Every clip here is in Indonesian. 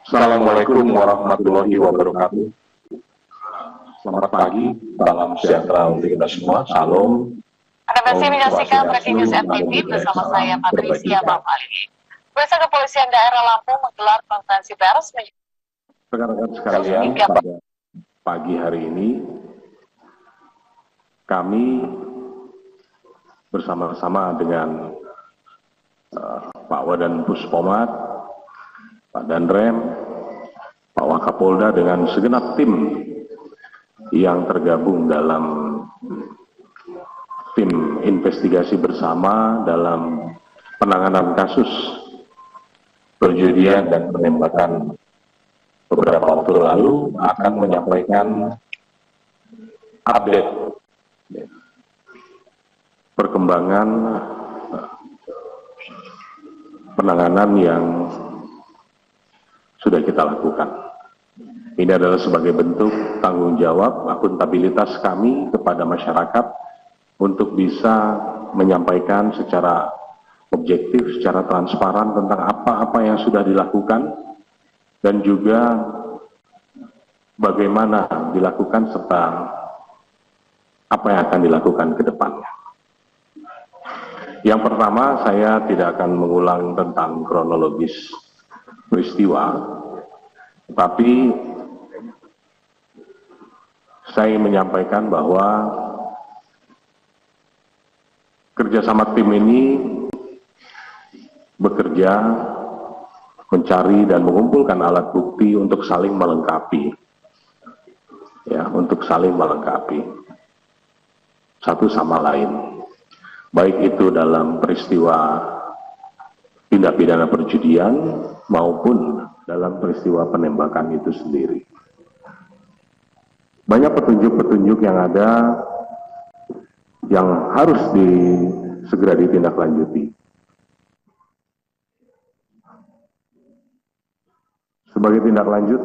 Assalamualaikum warahmatullahi wabarakatuh. Selamat pagi, salam sejahtera untuk kita semua. Salam. Anda masih menyaksikan Breaking News FTV bersama saya Patricia Bapali. Pemirsa Kepolisian Daerah Lampung menggelar konferensi pers. Rekan-rekan sekalian, pada pagi hari ini kami bersama-sama dengan Pak Wadan Puspomat, Pak Danrem, Pak Wakapolda dengan segenap tim yang tergabung dalam tim investigasi bersama dalam penanganan kasus perjudian dan penembakan beberapa waktu lalu akan menyampaikan update perkembangan penanganan yang sudah kita lakukan. Ini adalah sebagai bentuk tanggung jawab, akuntabilitas kami kepada masyarakat untuk bisa menyampaikan secara objektif, secara transparan tentang apa-apa yang sudah dilakukan dan juga bagaimana dilakukan serta apa yang akan dilakukan ke depannya. Yang pertama, saya tidak akan mengulang tentang kronologis peristiwa, tapi saya menyampaikan bahwa kerjasama tim ini bekerja mencari dan mengumpulkan alat bukti untuk saling melengkapi, untuk saling melengkapi satu sama lain, baik itu dalam peristiwa tindak pidana perjudian maupun dalam peristiwa penembakan itu sendiri. Banyak petunjuk-petunjuk yang ada yang harus segera ditindaklanjuti. Sebagai tindak lanjut,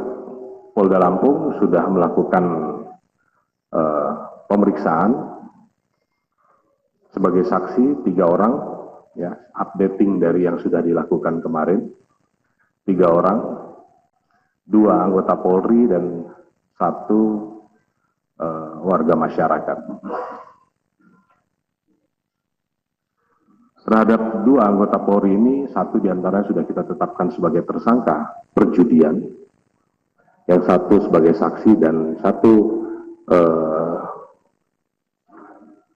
Polda Lampung sudah melakukan pemeriksaan sebagai saksi 3 orang, updating dari yang sudah dilakukan kemarin, 3 orang, 2 anggota Polri dan 1 warga masyarakat. Terhadap 2 anggota Polri ini, 1 diantaranya sudah kita tetapkan sebagai tersangka perjudian, yang 1 sebagai saksi dan 1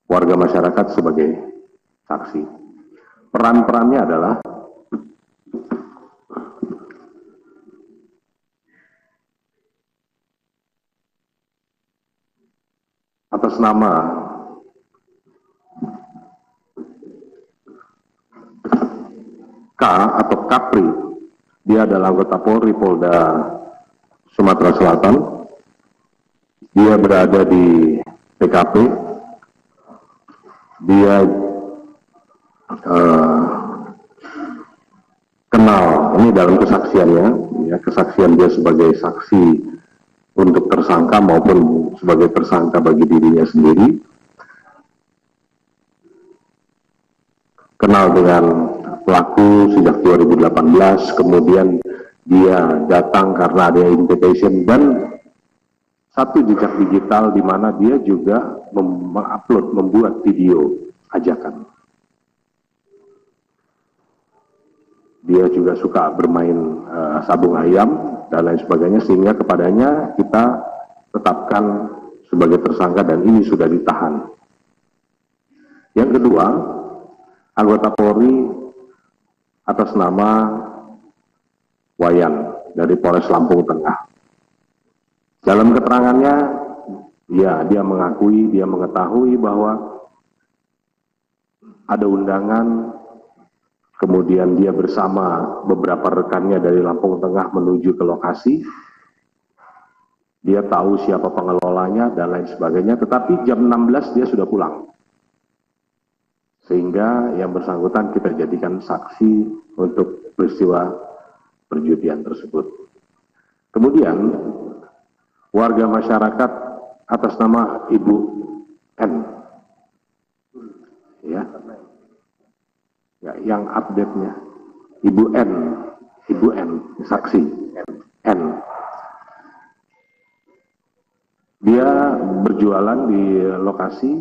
warga masyarakat sebagai saksi. Peran-perannya adalah atas nama K atau Kapri, dia adalah anggota Polri Polda Sumatera Selatan. Dia berada di TKP. Dia kenal, ini dalam kesaksiannya, kesaksian dia sebagai saksi untuk tersangka maupun sebagai tersangka bagi dirinya sendiri, kenal dengan pelaku sejak 2018, kemudian dia datang karena ada invitation dan 1 jejak digital di mana dia juga mengupload, membuat video ajakan. Dia juga suka bermain sabung ayam dan lain sebagainya, sehingga kepadanya kita tetapkan sebagai tersangka dan ini sudah ditahan. Yang kedua, anggota Polri atas nama Wayan dari Polres Lampung Tengah. Dalam keterangannya, dia mengakui, dia mengetahui bahwa ada undangan, kemudian dia bersama beberapa rekannya dari Lampung Tengah menuju ke lokasi. Dia tahu siapa pengelolanya dan lain sebagainya, tetapi jam 16 dia sudah pulang. Sehingga yang bersangkutan kita jadikan saksi untuk peristiwa perjudian tersebut. Kemudian warga masyarakat atas nama Ibu N, yang update-nya Ibu N, saksi N. Dia berjualan di lokasi,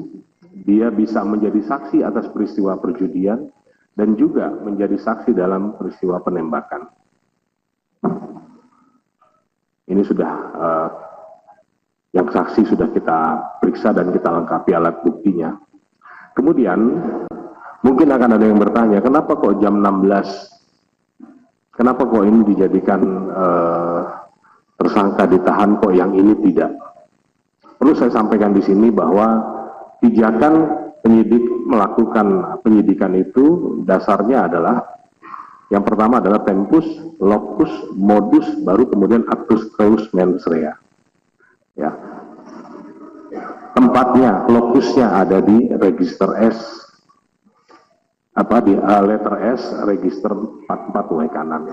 dia bisa menjadi saksi atas peristiwa perjudian dan juga menjadi saksi dalam peristiwa penembakan. Ini sudah yang saksi sudah kita periksa dan kita lengkapi alat buktinya. Kemudian mungkin akan ada yang bertanya, kenapa kok jam 16? Kenapa kok ini dijadikan tersangka ditahan, kok yang ini tidak? Perlu saya sampaikan di sini bahwa pijakan penyidik melakukan penyidikan itu dasarnya adalah yang pertama adalah tempus, locus, modus, baru kemudian actus reus mens rea. Ya. Tempatnya, lokusnya ada di register S, di letter S, register 44 W kanan.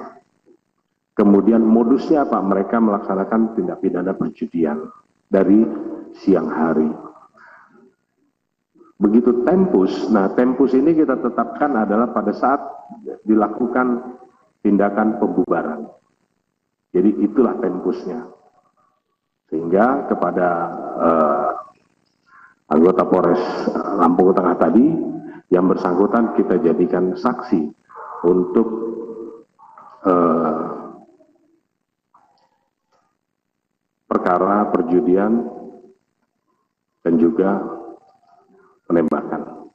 Kemudian modusnya apa? Mereka melaksanakan tindak pidana perjudian dari siang hari. Begitu tempus, nah tempus ini kita tetapkan adalah pada saat dilakukan tindakan pembubaran. Jadi itulah tempusnya. Sehingga kepada anggota Polres Lampung Tengah tadi, yang bersangkutan kita jadikan saksi untuk perkara perjudian dan juga penembakan.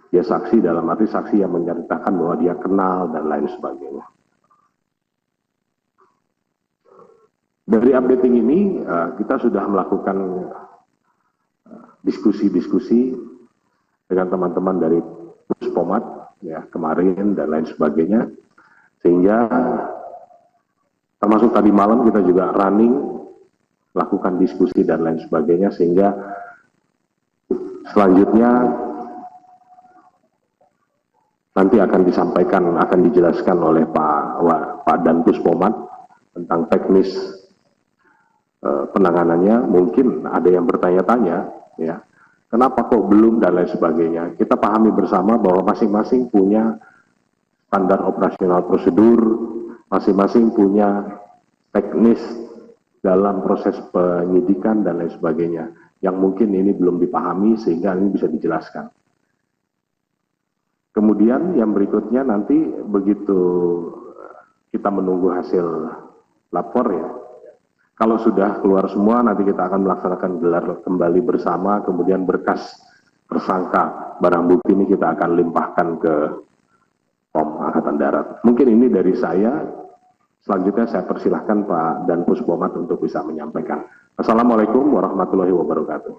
Dia saksi dalam arti saksi yang menceritakan bahwa dia kenal dan lain sebagainya. Dari updating ini kita sudah melakukan diskusi-diskusi dengan teman-teman dari Puspomat ya kemarin dan lain sebagainya, sehingga termasuk tadi malam kita juga running melakukan diskusi dan lain sebagainya, sehingga selanjutnya nanti akan disampaikan, akan dijelaskan oleh Pak Dan Puspomat tentang teknis penanganannya. Mungkin ada yang bertanya-tanya, ya, kenapa kok belum dan lain sebagainya. Kita pahami bersama bahwa masing-masing punya standar operasional prosedur, masing-masing punya teknis dalam proses penyidikan dan lain sebagainya, yang mungkin ini belum dipahami sehingga ini bisa dijelaskan. Kemudian yang berikutnya nanti begitu kita menunggu hasil lapor ya, kalau sudah keluar semua nanti kita akan melaksanakan gelar kembali bersama, kemudian berkas tersangka barang bukti ini kita akan limpahkan ke POM Angkatan Darat. Mungkin ini dari saya. Selanjutnya saya persilahkan Pak Dan Puspomat untuk bisa menyampaikan. Assalamualaikum warahmatullahi wabarakatuh.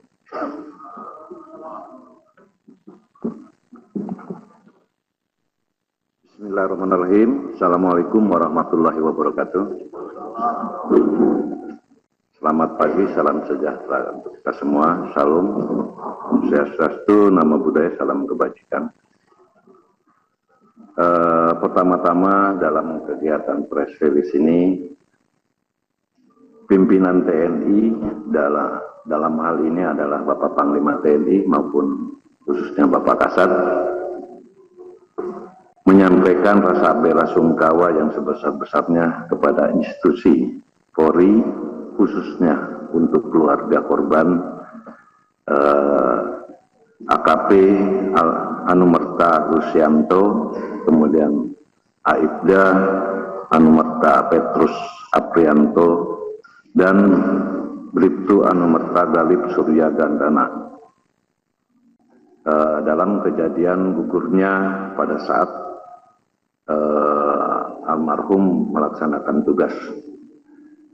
Bismillahirrahmanirrahim. Assalamualaikum warahmatullahi wabarakatuh. Selamat pagi, salam sejahtera untuk kita semua. Salam, Om Swastiastu, Namo Buddhaya, salam kebajikan. Pertama-tama dalam kegiatan press release ini, pimpinan TNI dalam hal ini adalah Bapak Panglima TNI maupun khususnya Bapak Kasat menyampaikan rasa bela sungkawa yang sebesar-besarnya kepada institusi Polri, khususnya untuk keluarga korban AKP Anumerta Rusyanto, kemudian Aibda Anumerta Petrus Aprianto, dan Bribtu Anumerta Galip Surya Gandana dalam kejadian gugurnya pada saat almarhum melaksanakan tugas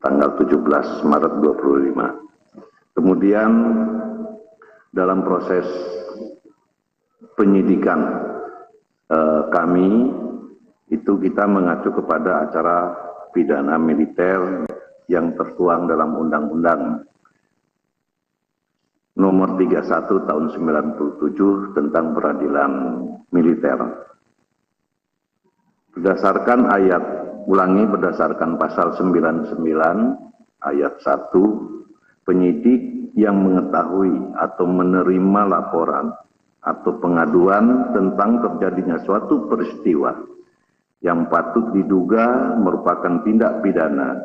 tanggal 17 Maret 25. Kemudian dalam proses penyidikan kami itu kita mengacu kepada acara pidana militer yang tertuang dalam Undang-Undang Nomor 31 Tahun 97 tentang Peradilan Militer. Berdasarkan berdasarkan pasal 99 ayat 1, penyidik yang mengetahui atau menerima laporan atau pengaduan tentang terjadinya suatu peristiwa yang patut diduga merupakan tindak pidana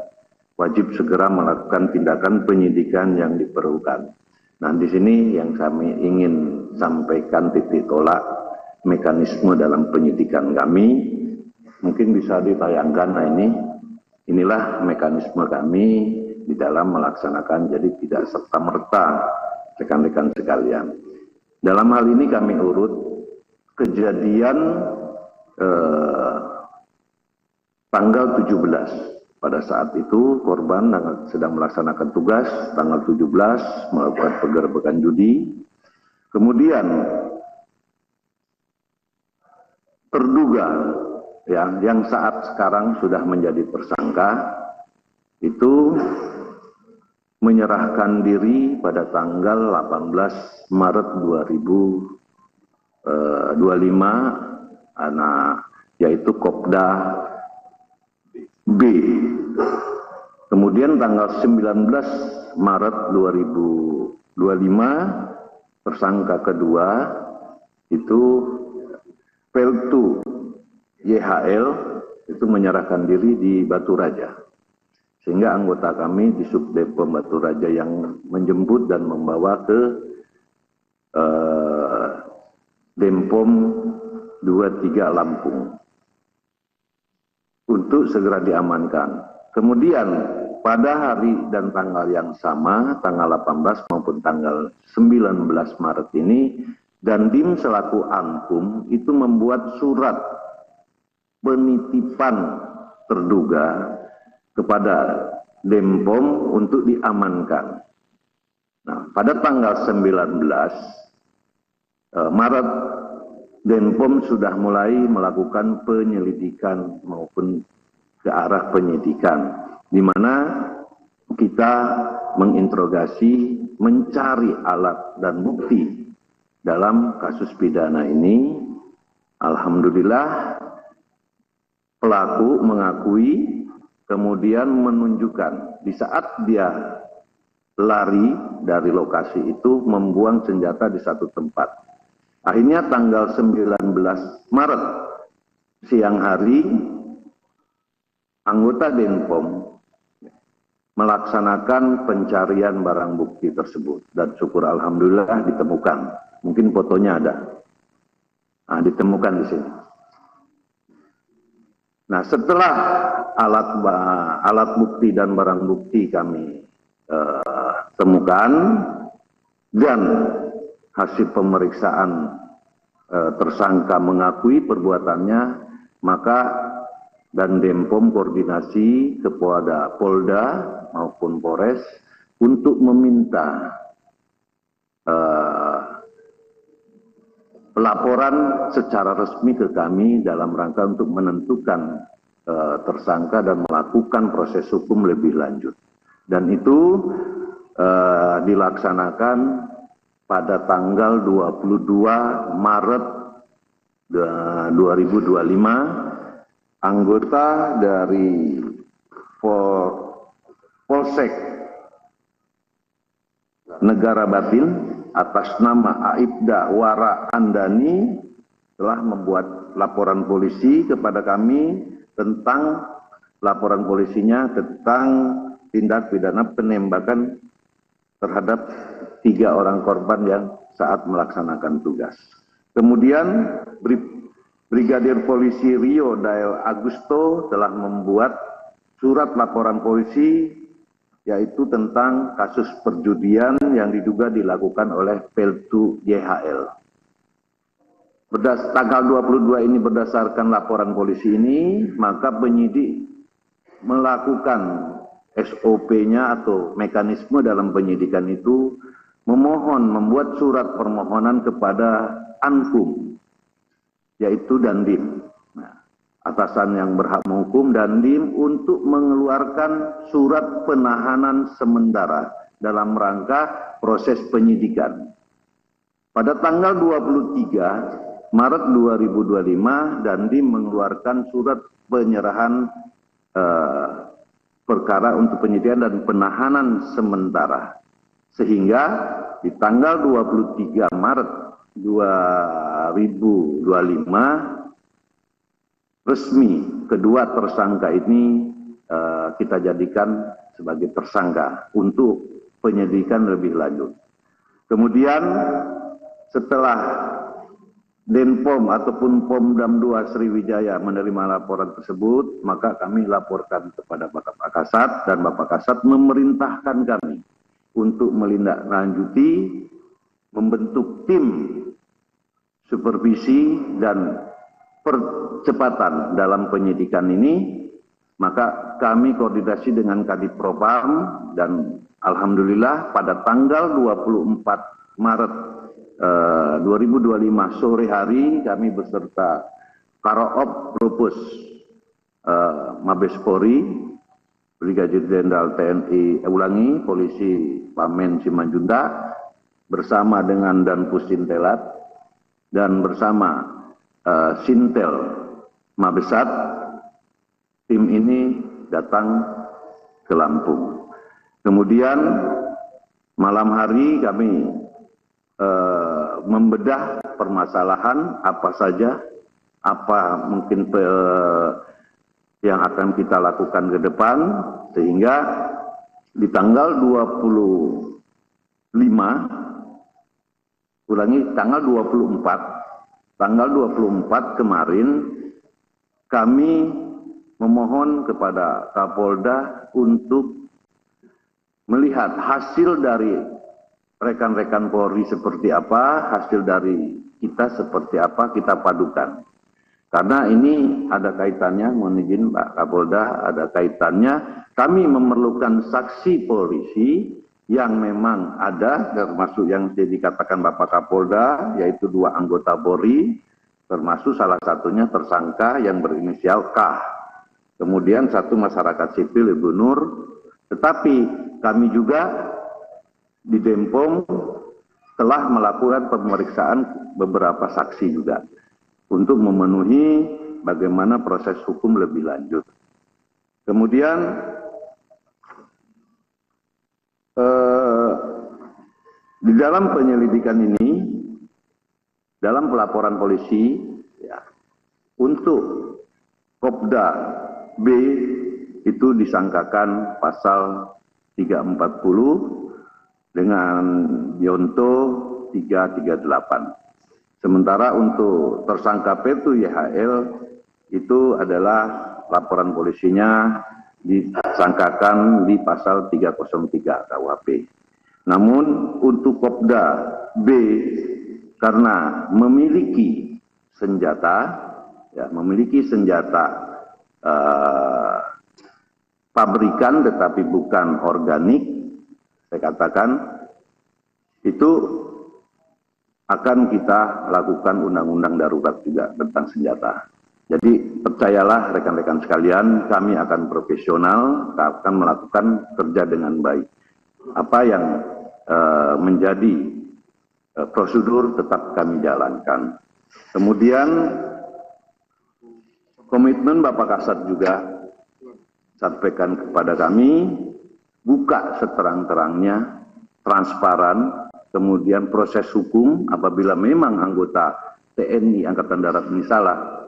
wajib segera melakukan tindakan penyidikan yang diperlukan. Nah, di sini yang kami ingin sampaikan titik tolak mekanisme dalam penyidikan kami. Mungkin bisa ditayangkan. Nah, inilah mekanisme kami di dalam melaksanakan, jadi tidak serta-merta rekan-rekan sekalian. Dalam hal ini kami urut kejadian tanggal 17. Pada saat itu korban sedang melaksanakan tugas, tanggal 17 melakukan penggerbekan judi. Kemudian terduga yang saat sekarang sudah menjadi tersangka itu menyerahkan diri pada tanggal 18 Maret 2025, yaitu Kopda B. Kemudian tanggal 19 Maret 2025 tersangka kedua itu Peltu YHL itu menyerahkan diri di Batu Raja, sehingga anggota kami di Subdepom Batu Raja yang menjemput dan membawa ke Denpom 23 Lampung untuk segera diamankan. Kemudian pada hari dan tanggal yang sama, tanggal 18 maupun tanggal 19 Maret ini, Dandim selaku Ankum itu membuat surat penitipan terduga kepada Denpom untuk diamankan. Nah, pada tanggal 19 Maret, Denpom sudah mulai melakukan penyelidikan maupun ke arah penyidikan, di mana kita menginterogasi, mencari alat dan bukti dalam kasus pidana ini. Alhamdulillah pelaku mengakui, kemudian menunjukkan di saat dia lari dari lokasi itu membuang senjata di satu tempat. Akhirnya tanggal 19 Maret siang hari anggota Denpom melaksanakan pencarian barang bukti tersebut dan syukur alhamdulillah ditemukan. Mungkin fotonya ada. Nah, ditemukan di sini. Nah, setelah alat bukti dan barang bukti kami temukan dan hasil pemeriksaan tersangka mengakui perbuatannya, maka dan Denpom koordinasi kepada Polda maupun Polres untuk meminta pelaporan secara resmi ke kami dalam rangka untuk menentukan tersangka dan melakukan proses hukum lebih lanjut. Dan itu dilaksanakan pada tanggal 22 Maret 2025, anggota dari Polsek Negara Batin atas nama Aibda Wara Andani telah membuat laporan polisi kepada kami tentang laporan polisinya tentang tindak pidana penembakan terhadap 3 orang korban yang saat melaksanakan tugas. Kemudian Brigadir Polisi Rio Dael Agusto telah membuat surat laporan polisi yaitu tentang kasus perjudian yang diduga dilakukan oleh Peltu YHL. Tanggal 22 ini berdasarkan laporan polisi ini, maka penyidik melakukan SOP-nya atau mekanisme dalam penyidikan itu membuat surat permohonan kepada Ankum, yaitu Dandim. Nah, atasan yang berhak menghukum Dandim untuk mengeluarkan surat penahanan sementara dalam rangka proses penyidikan. Pada tanggal 23 Maret 2025, Dandim mengeluarkan surat penyerahan perkara untuk penyidikan dan penahanan sementara. Sehingga di tanggal 23 Maret 2025 resmi kedua tersangka ini kita jadikan sebagai tersangka untuk penyidikan lebih lanjut. Kemudian setelah Denpom ataupun Pomdam 2 Sriwijaya menerima laporan tersebut, maka kami laporkan kepada Bapak Kasat, dan Bapak Kasat memerintahkan kami untuk melindaklanjuti, membentuk tim supervisi dan percepatan dalam penyidikan ini. Maka kami koordinasi dengan Kadif Propam, dan alhamdulillah pada tanggal 24 Maret 2025 sore hari kami beserta Karoop Propus Mabes Polri, Brigadir Jenderal TNI Polisi Pamen Simanjuntak bersama dengan Danpus Sintelat dan bersama Sintel Mabesat, tim ini datang ke Lampung. Kemudian malam hari kami membedah permasalahan apa saja, apa mungkin yang akan kita lakukan ke depan, sehingga di tanggal 24 kemarin kami memohon kepada Kapolda untuk melihat hasil dari rekan-rekan Polri seperti apa, hasil dari kita seperti apa, kita padukan. Karena ini ada kaitannya, mohon izin Pak Kapolda, ada kaitannya kami memerlukan saksi polisi yang memang ada, termasuk yang dikatakan Bapak Kapolda, yaitu 2 anggota Polri, termasuk salah satunya tersangka yang berinisial K. Kemudian 1 masyarakat sipil, Ibu Nur. Tetapi kami juga di Denpom telah melakukan pemeriksaan beberapa saksi juga untuk memenuhi bagaimana proses hukum lebih lanjut. Kemudian di dalam penyelidikan ini, dalam pelaporan polisi, ya, untuk Kopda B itu disangkakan pasal 340 dengan Yonto 338. Sementara untuk tersangka P2 YHL itu adalah laporan polisinya disangkakan di pasal 303 KUHP. Namun untuk Kopda B karena memiliki senjata, pabrikan tetapi bukan organik, saya katakan itu akan kita lakukan undang-undang darurat juga tentang senjata. Jadi percayalah rekan-rekan sekalian, kami akan profesional, akan melakukan kerja dengan baik. Apa yang menjadi prosedur tetap kami jalankan. Kemudian komitmen Bapak Kasat juga sampaikan kepada kami, buka seterang-terangnya, transparan, kemudian proses hukum apabila memang anggota TNI Angkatan Darat ini salah,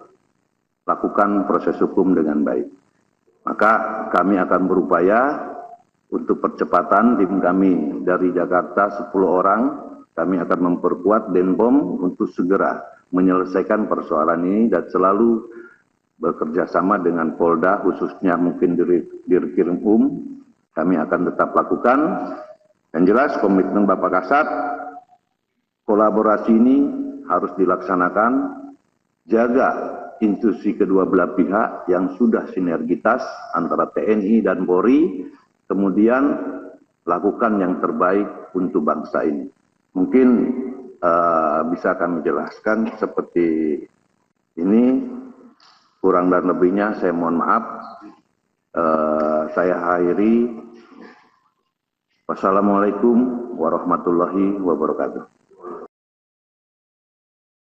lakukan proses hukum dengan baik. Maka kami akan berupaya untuk percepatan. Tim kami dari Jakarta 10 orang, kami akan memperkuat Denpom untuk segera menyelesaikan persoalan ini dan selalu bekerja sama dengan Polda, khususnya mungkin Dirkrim kami akan tetap lakukan. Yang jelas komitmen Bapak Kasat, kolaborasi ini harus dilaksanakan, jaga institusi kedua belah pihak yang sudah sinergitas antara TNI dan Polri, kemudian lakukan yang terbaik untuk bangsa ini. Mungkin bisa kami jelaskan seperti ini, kurang dan lebihnya saya mohon maaf. Saya akhiri. Wassalamualaikum warahmatullahi wabarakatuh.